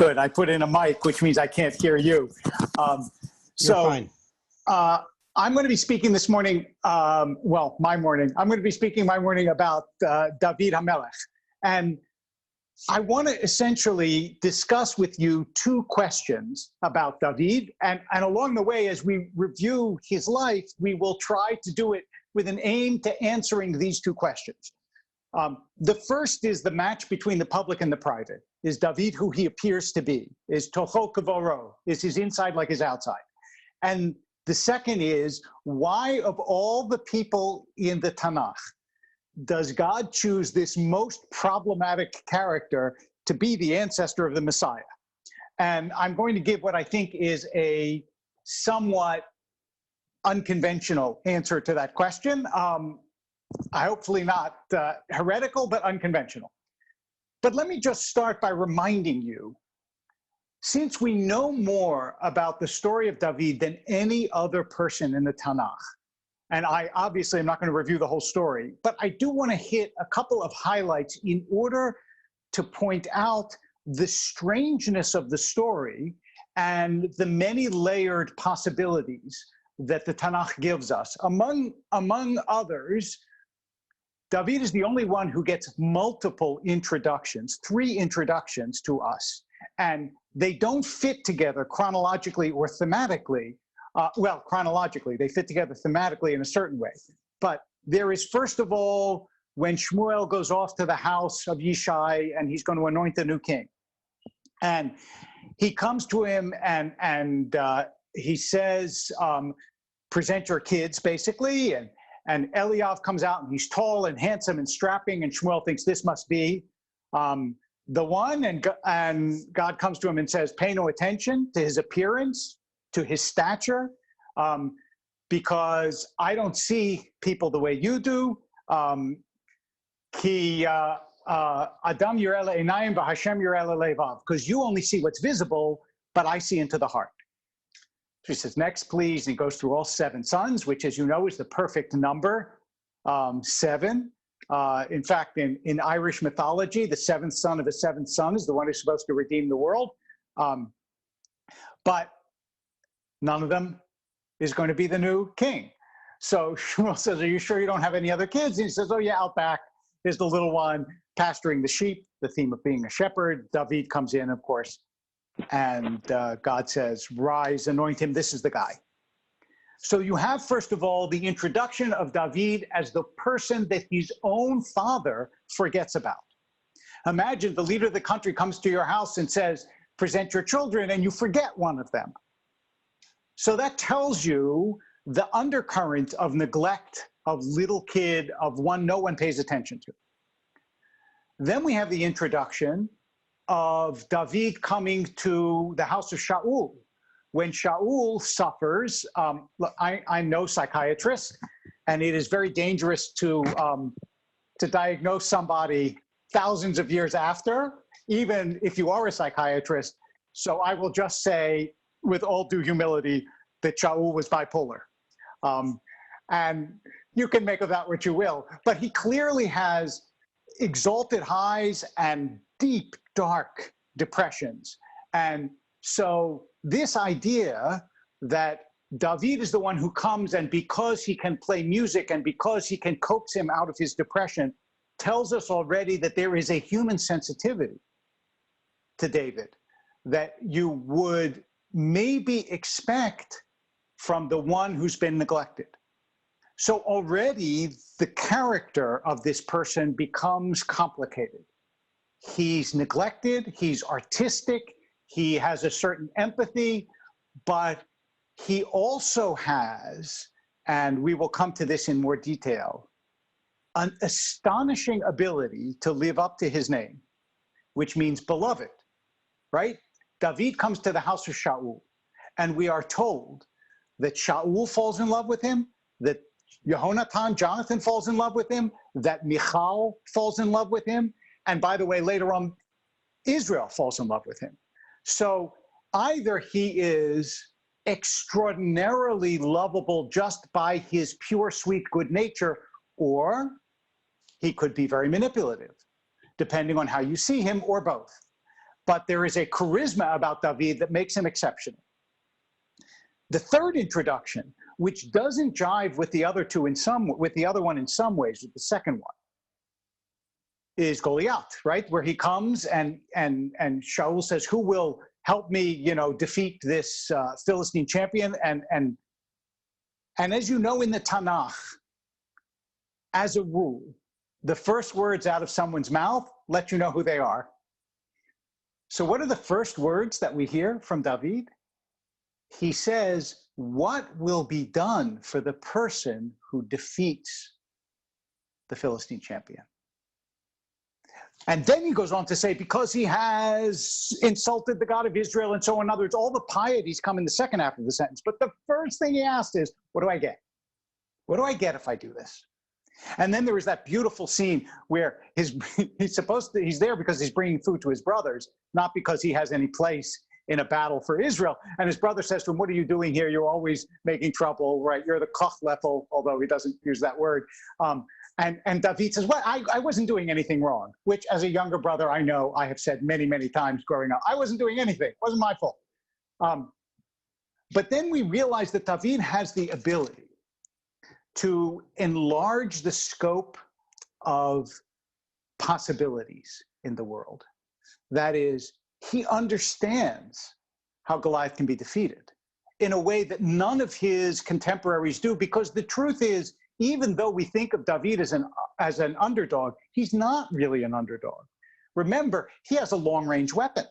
Good. I put in a mic, which means I can't hear you. You're fine. I'm going to be speaking this morning, I'm going to be speaking my morning about David HaMelech. And I want to essentially discuss with you two questions about David. And along the way, as we review his life, we will try to do it with an aim to answering these two questions. The first is the match between the public and the private. Is David who he appears to be? Is Toho Kavoro? Is his inside like his outside? And the second is, why of all the people in the Tanakh does God choose this most problematic character to be the ancestor of the Messiah? And I'm going to give what I think is a somewhat unconventional answer to that question. Hopefully not heretical, but unconventional. But let me just start by reminding you, since we know more about the story of David than any other person in the Tanakh, and I obviously am not going to review the whole story, but I do want to hit a couple of highlights in order to point out the strangeness of the story and the many layered possibilities that the Tanakh gives us. Among others, David is the only one who gets multiple introductions, 3 introductions to us. And they don't fit together chronologically or thematically. Chronologically, they fit together thematically in a certain way. But there is, first of all, when Shmuel goes off to the house of Yishai and he's going to anoint a new king. And he comes to him and he says, present your kids, basically. And Eliav comes out and he's tall and handsome and strapping, and Shmuel thinks this must be the one. And God comes to him and says, pay no attention to his appearance, to his stature, because I don't see people the way you do. Adam yireh einayim v'Hashem yireh levav, because you only see what's visible, but I see into the heart. So he says, next, please. And he goes through all 7 sons, which, as you know, is the perfect number, 7. In fact, in Irish mythology, the 7th son of the 7th son is the one who's supposed to redeem the world. But none of them is going to be the new king. So Shmuel says, are you sure you don't have any other kids? And he says, oh yeah, out back is the little one pasturing the sheep, the theme of being a shepherd. David comes in, of course. And God says, rise, anoint him. This is the guy. So you have, first of all, the introduction of David as the person that his own father forgets about. Imagine the leader of the country comes to your house and says, present your children, and you forget one of them. So that tells you the undercurrent of neglect, of little kid, of one no one pays attention to. Then we have the introduction of David coming to the house of Shaul. When Shaul suffers, look, I'm no psychiatrist, and it is very dangerous to diagnose somebody thousands of years after, even if you are a psychiatrist. So I will just say, with all due humility, that Shaul was bipolar. And you can make of that what you will, but he clearly has exalted highs and deep, dark depressions. And so this idea that David is the one who comes, and because he can play music and because he can coax him out of his depression, tells us already that there is a human sensitivity to David that you would maybe expect from the one who's been neglected. So already the character of this person becomes complicated. He's neglected, he's artistic, he has a certain empathy, but he also has, and we will come to this in more detail, an astonishing ability to live up to his name, which means beloved, right? David comes to the house of Shaul, and we are told that Shaul falls in love with him, that Jonathan falls in love with him, that Michal falls in love with him, and by the way, later on, Israel falls in love with him. So either he is extraordinarily lovable just by his pure, sweet, good nature, or he could be very manipulative, depending on how you see him, or both. but there is a charisma about David that makes him exceptional. The third introduction, which doesn't jive with the other two with the other one in some ways, with the second one, is Goliath, right? Where he comes and Shaul says, "Who will help me, defeat this Philistine champion?" And as you know in the Tanakh, as a rule, the first words out of someone's mouth let you know who they are. So what are the first words that we hear from David? He says, "What will be done for the person who defeats the Philistine champion?" And then he goes on to say, because he has insulted the God of Israel and so on, others, all the pieties come in the second half of the sentence. But the first thing he asked is, what do I get? What do I get if I do this? And then there is that beautiful scene where he's there because he's bringing food to his brothers, not because he has any place in a battle for Israel. And his brother says to him, "What are you doing here? You're always making trouble, right? You're the koch leffel," although he doesn't use that word. And David says, "Well, I wasn't doing anything wrong," which as a younger brother, I know I have said many, many times growing up. I wasn't doing anything. It wasn't my fault. But then we realize that David has the ability to enlarge the scope of possibilities in the world. That is, he understands how Goliath can be defeated in a way that none of his contemporaries do, because the truth is, even though we think of David as an underdog, he's not really an underdog. Remember, he has a long-range weapon.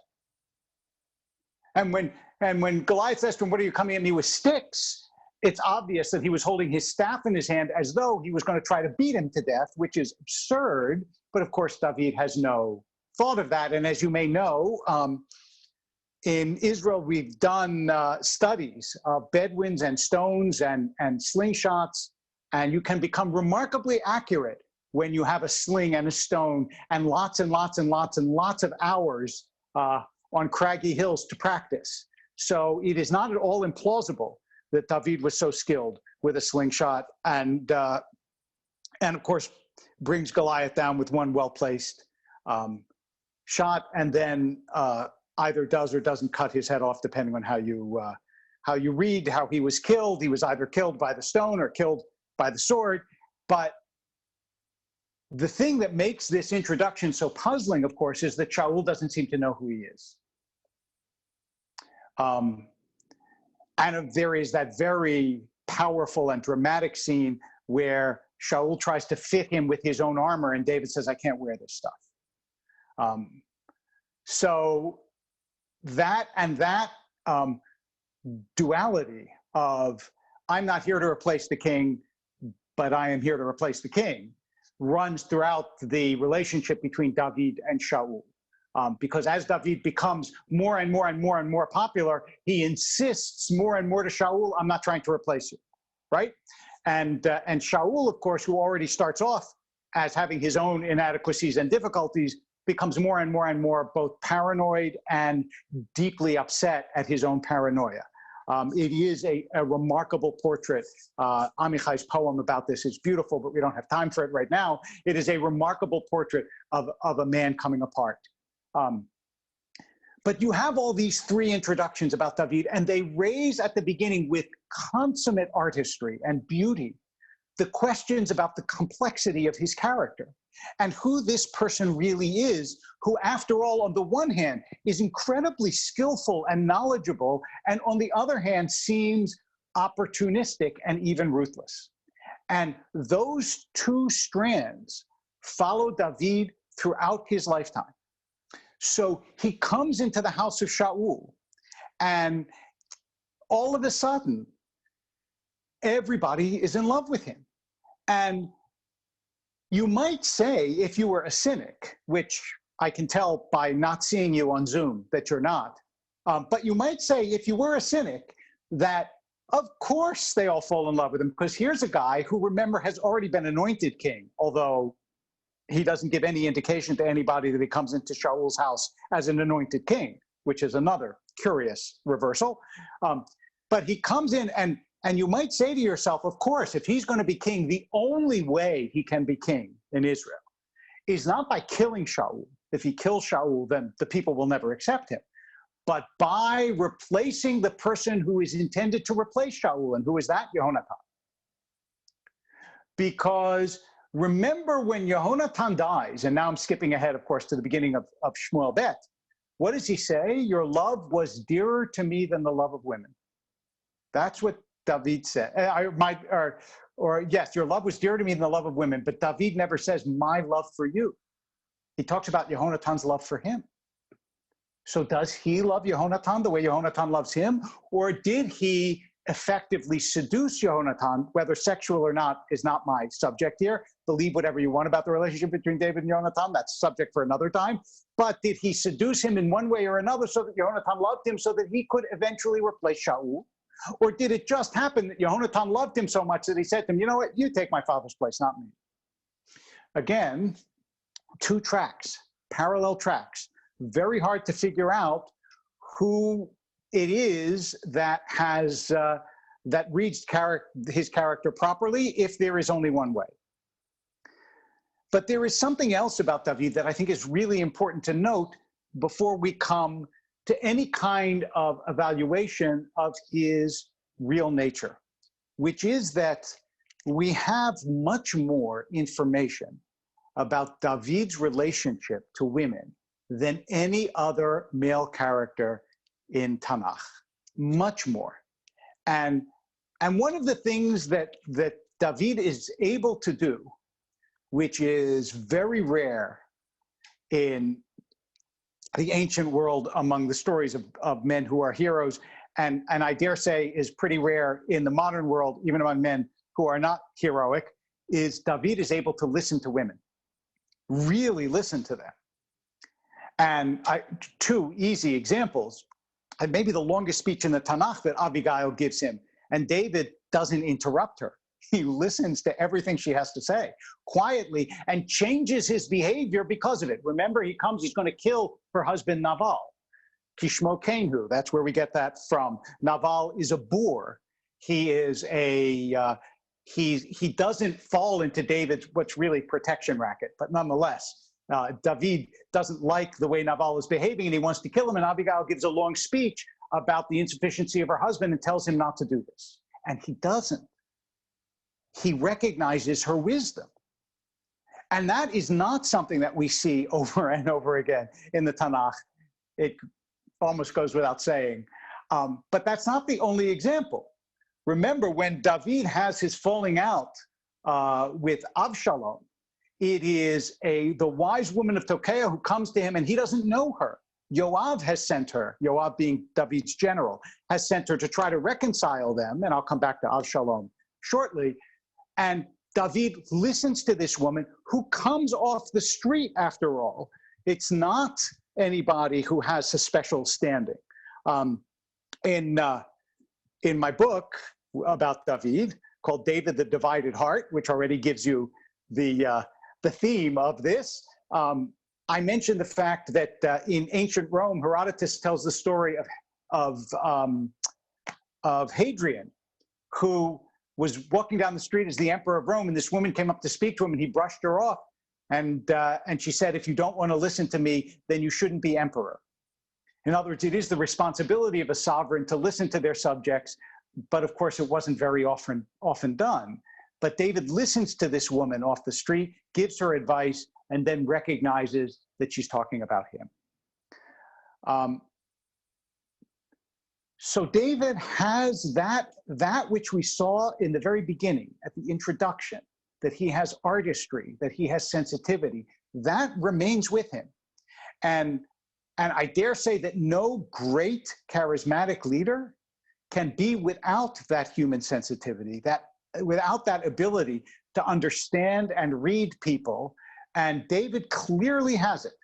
And when Goliath says to him, "What are you coming at me with sticks?" it's obvious that he was holding his staff in his hand as though he was going to try to beat him to death, which is absurd. But of course, David has no thought of that. And as you may know, in Israel, we've done studies of Bedouins and stones and slingshots, and you can become remarkably accurate when you have a sling and a stone and lots and lots and lots and lots of hours on craggy hills to practice. So it is not at all implausible that David was so skilled with a slingshot and of course brings Goliath down with one well-placed shot, and then either does or doesn't cut his head off, depending on how you read how he was killed. He was either killed by the stone or killed by the sword. But the thing that makes this introduction so puzzling, of course, is that Shaul doesn't seem to know who he is. And there is that very powerful and dramatic scene where Shaul tries to fit him with his own armor, and David says, "I can't wear this stuff." So that duality of I'm not here to replace the king, but I am here to replace the king, runs throughout the relationship between David and Shaul. Because as David becomes more and more and more and more popular, he insists more and more to Shaul, "I'm not trying to replace you," right? And Shaul, of course, who already starts off as having his own inadequacies and difficulties, becomes more and more and more both paranoid and deeply upset at his own paranoia. It is a remarkable portrait. Amichai's poem about this is beautiful, but we don't have time for it right now. It is a remarkable portrait of a man coming apart. But you have all these three introductions about David, and they raise at the beginning with consummate artistry and beauty the questions about the complexity of his character and who this person really is, who, after all, on the one hand, is incredibly skillful and knowledgeable, and on the other hand, seems opportunistic and even ruthless. And those two strands follow David throughout his lifetime. So he comes into the house of Shaul, and all of a sudden, everybody is in love with him. And you might say, if you were a cynic, which I can tell by not seeing you on Zoom that you're not, but you might say, if you were a cynic, that of course they all fall in love with him, because here's a guy who, remember, has already been anointed king, although he doesn't give any indication to anybody that he comes into Shaul's house as an anointed king, which is another curious reversal. But he comes in, and you might say to yourself, of course, if he's going to be king, the only way he can be king in Israel is not by killing Shaul, If he kills Shaul, then the people will never accept him. But by replacing the person who is intended to replace Shaul, and who is that? Yehonatan. Because remember when Yehonatan dies, and now I'm skipping ahead, of course, to the beginning of Shmuel Bet, what does he say? Your love was dearer to me than the love of women. That's what David said. Yes, your love was dearer to me than the love of women, but David never says my love for you. He talks about Yehonatan's love for him. So does he love Yehonatan the way Yehonatan loves him? Or did he effectively seduce Yehonatan, whether sexual or not is not my subject here. Believe whatever you want about the relationship between David and Yehonatan, that's subject for another time. But did he seduce him in one way or another so that Yehonatan loved him so that he could eventually replace Shaul? Or did it just happen that Yehonatan loved him so much that he said to him, you know what, you take my father's place, not me? Again, two tracks, parallel tracks. Very hard to figure out who it is that has that reads his character properly if there is only one way. But there is something else about David that I think is really important to note before we come to any kind of evaluation of his real nature, which is that we have much more information about David's relationship to women than any other male character in Tanakh, much more. And one of the things that David is able to do, which is very rare in the ancient world among the stories of men who are heroes, and I dare say is pretty rare in the modern world, even among men who are not heroic, is David is able to listen to women, really listen to them. And two easy examples, and maybe the longest speech in the Tanakh that Abigail gives him, and David doesn't interrupt her. He listens to everything she has to say quietly and changes his behavior because of it. Remember, he comes, he's going to kill her husband Naval. Kishmo Kenhu, that's where we get that from. Naval is a boor. He is he doesn't fall into David's what's really protection racket, but nonetheless, David doesn't like the way Naval is behaving and he wants to kill him, and Abigail gives a long speech about the insufficiency of her husband and tells him not to do this. And he doesn't. He recognizes her wisdom. And that is not something that we see over and over again in the Tanakh. It almost goes without saying. But that's not the only example. Remember, when David has his falling out with Avshalom, it is the wise woman of Tekoa who comes to him, and he doesn't know her. Yoav has sent her, Yoav being David's general, has sent her to try to reconcile them, and I'll come back to Avshalom shortly. And David listens to this woman who comes off the street, after all. It's not anybody who has a special standing. In my book about David, called David the Divided Heart, which already gives you the theme of this, I mentioned the fact that in ancient Rome, Herodotus tells the story of Hadrian, who was walking down the street as the emperor of Rome, and this woman came up to speak to him, and he brushed her off, and she said, "If you don't want to listen to me, then you shouldn't be emperor." In other words, it is the responsibility of a sovereign to listen to their subjects, but of course it wasn't very often done. But David listens to this woman off the street, gives her advice, and then recognizes that she's talking about him. So David has that which we saw in the very beginning, at the introduction, that he has artistry, that he has sensitivity. That remains with him. And I dare say that no great charismatic leader can be without that human sensitivity, without that ability to understand and read people. And David clearly has it,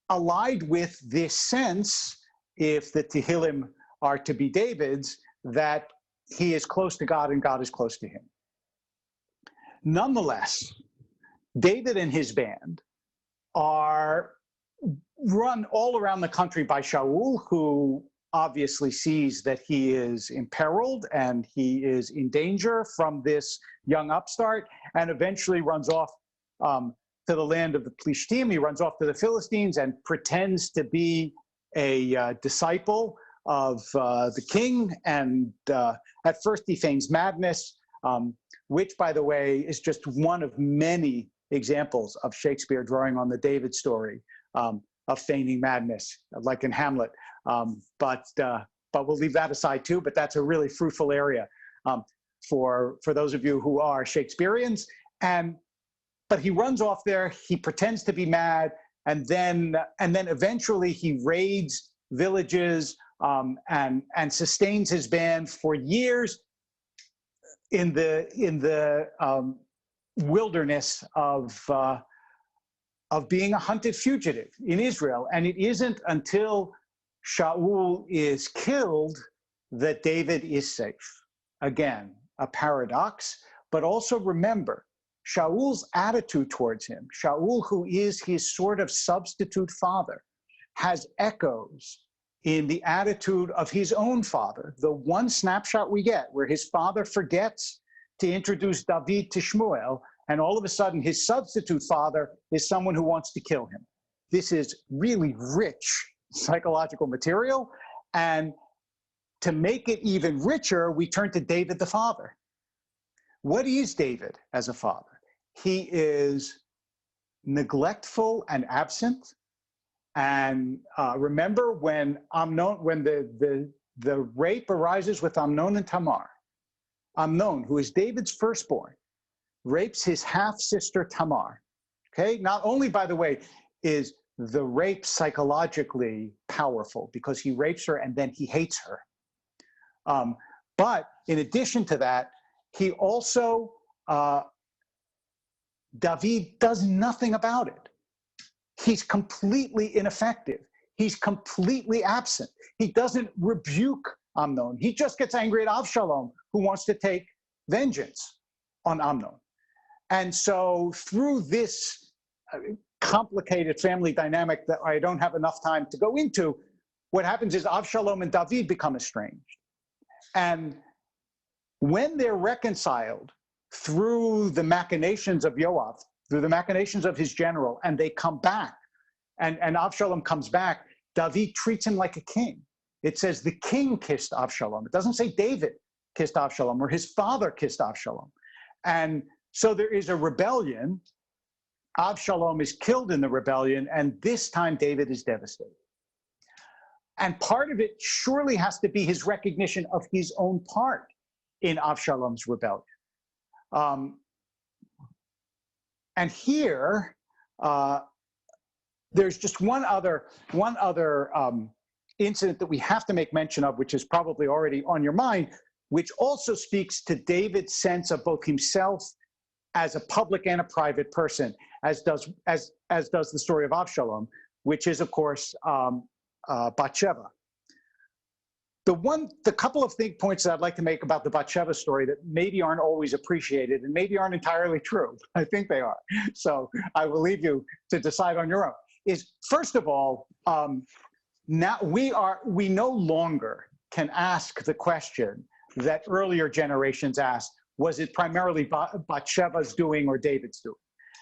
allied with this sense, if the Tehillim are to be David's, that he is close to God and God is close to him. Nonetheless, David and his band are run all around the country by Shaul, who obviously sees that he is imperiled and he is in danger from this young upstart, and eventually runs off to the land of the Plishtim. He runs off to the Philistines and pretends to be a disciple of the king. And at first he feigns madness, which, by the way, is just one of many examples of Shakespeare drawing on the David story of feigning madness, like in Hamlet. But we'll leave that aside too. But that's a really fruitful area for those of you who are Shakespeareans. But he runs off there. He pretends to be mad, and then eventually he raids villages and sustains his band for years in the wilderness of being a hunted fugitive in Israel. And it isn't until Shaul is killed that David is safe. Again, a paradox, but also remember, Shaul's attitude towards him, Shaul, who is his sort of substitute father, has echoes in the attitude of his own father. The one snapshot we get where his father forgets to introduce David to Shmuel, and all of a sudden his substitute father is someone who wants to kill him. This is really rich psychological material. And to make it even richer, we turn to David the father. What is David as a father? He is neglectful and absent. And remember when the rape arises with Amnon and Tamar. Amnon, who is David's firstborn, rapes his half-sister Tamar. Okay, not only, by the way, is the rape psychologically powerful because he rapes her and then he hates her. But in addition to that, he also, David does nothing about it. He's completely ineffective. He's completely absent. He doesn't rebuke Amnon. He just gets angry at Avshalom, who wants to take vengeance on Amnon. And so through this complicated family dynamic that I don't have enough time to go into, what happens is Avshalom and David become estranged. And when they're reconciled through the machinations of Yoav, through the machinations of his general, and they come back, and Avshalom comes back, David treats him like a king. It says the king kissed Avshalom. It doesn't say David kissed Avshalom or his father kissed Avshalom. And so there is a rebellion. Avshalom is killed in the rebellion, and this time David is devastated. And part of it surely has to be his recognition of his own part in Avshalom's rebellion. And here, there's just one other incident that we have to make mention of, which is probably already on your mind, which also speaks to David's sense of both himself as a public and a private person, as does the story of Avshalom, which is, of course, Bathsheba. The couple of points that I'd like to make about the Bathsheba story that maybe aren't always appreciated and maybe aren't entirely true. I think they are. So I will leave you to decide on your own. Is first of all, now we no longer can ask the question that earlier generations asked: was it primarily Bathsheba's doing or David's doing?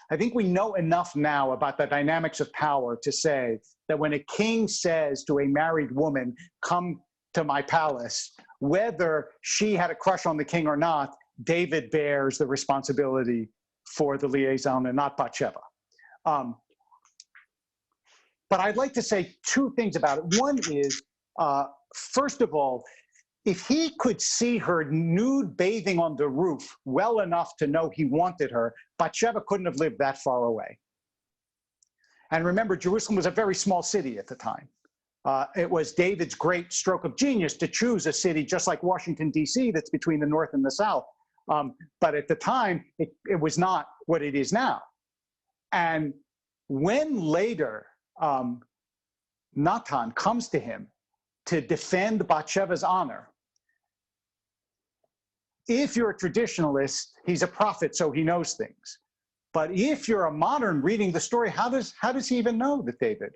I think we know enough now about the dynamics of power to say that when a king says to a married woman, "Come to my palace," whether she had a crush on the king or not, David bears the responsibility for the liaison and not Bathsheba. But I'd like to say two things about it. One is, first of all, if he could see her nude bathing on the roof well enough to know he wanted her, Bathsheba couldn't have lived that far away. And remember, Jerusalem was a very small city at the time. It was David's great stroke of genius to choose a city just like Washington, D.C., that's between the north and the south. But at the time, it was not what it is now. And when later Natan comes to him to defend Bathsheba's honor, if you're a traditionalist, he's a prophet, so he knows things. But if you're a modern reading the story, how does he even know that David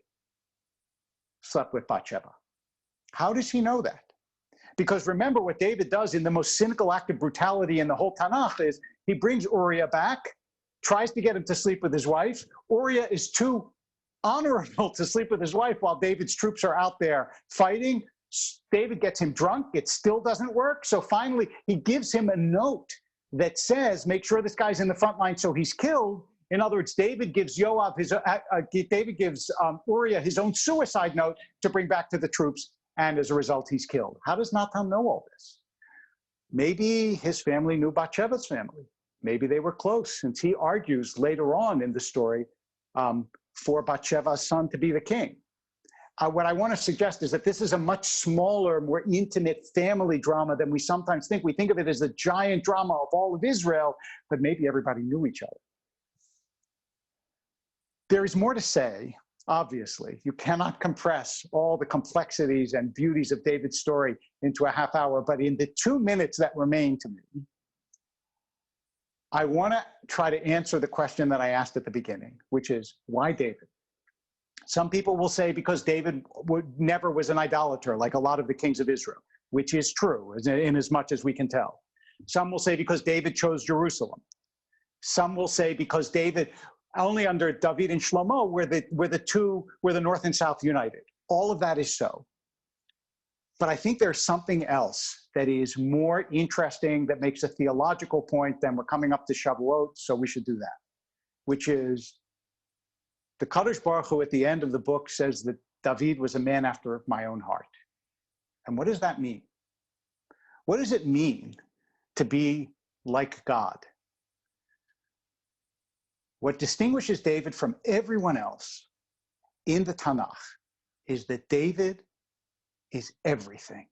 slept with Bathsheba? How does he know that? Because remember, what David does in the most cynical act of brutality in the whole Tanakh is he brings Uriah back tries to get him to sleep with his wife. Uriah is too honorable to sleep with his wife while David's troops are out there fighting. David gets him drunk. It still doesn't work. So finally, he gives him a note that says, make sure this guy's in the front line so he's killed. In other words, David gives Uriah his own suicide note to bring back to the troops, and as a result, he's killed. How does Natan know all this? Maybe his family knew Bathsheba's family. Maybe they were close, since he argues later on in the story for Bathsheba's son to be the king. What I want to suggest is that this is a much smaller, more intimate family drama than we sometimes think. We think of it as the giant drama of all of Israel, but maybe everybody knew each other. There is more to say, obviously. You cannot compress all the complexities and beauties of David's story into a half hour, but in the 2 minutes that remain to me, I want to try to answer the question that I asked at the beginning, which is, why David? Some people will say because David never was an idolater, like a lot of the kings of Israel, which is true, in as much as we can tell. Some will say because David chose Jerusalem. Some will say because David, only under David and Shlomo were the North and South united. All of that is so. But I think there's something else that is more interesting, that makes a theological point. Then we're coming up to Shavuot, so we should do that, which is the Kadosh Baruch Hu at the end of the book says that David was a man after my own heart. And what does that mean? What does it mean to be like God? What distinguishes David from everyone else in the Tanakh is that David is everything.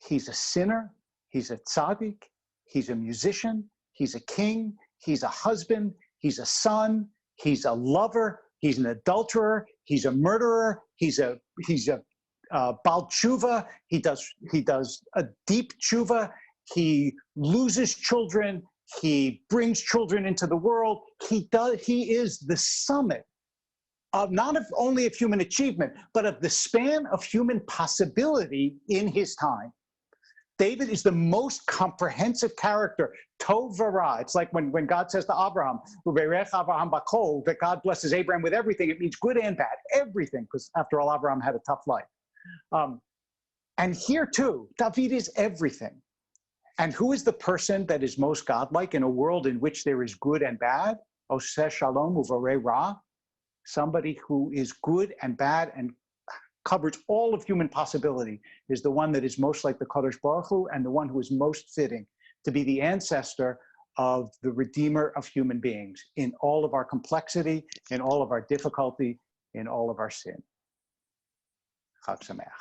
He's a sinner, he's a tzaddik, he's a musician, he's a king, he's a husband, he's a son, he's a lover, he's an adulterer, he's a murderer, he's a bal tshuva, he does a deep tshuva, he loses children, he brings children into the world. He is the summit of not only of human achievement, but of the span of human possibility in his time. David is the most comprehensive character, tov v'ra. It's like when God says to Abraham, that God blesses Abraham with everything. It means good and bad, everything, because after all, Abraham had a tough life. And here too, David is everything. And who is the person that is most godlike in a world in which there is good and bad? Oseh shalom uvarei ra. Somebody who is good and bad and covers all of human possibility is the one that is most like the Kadosh Baruch Hu, and the one who is most fitting to be the ancestor of the Redeemer of human beings in all of our complexity, in all of our difficulty, in all of our sin. Chag Sameach.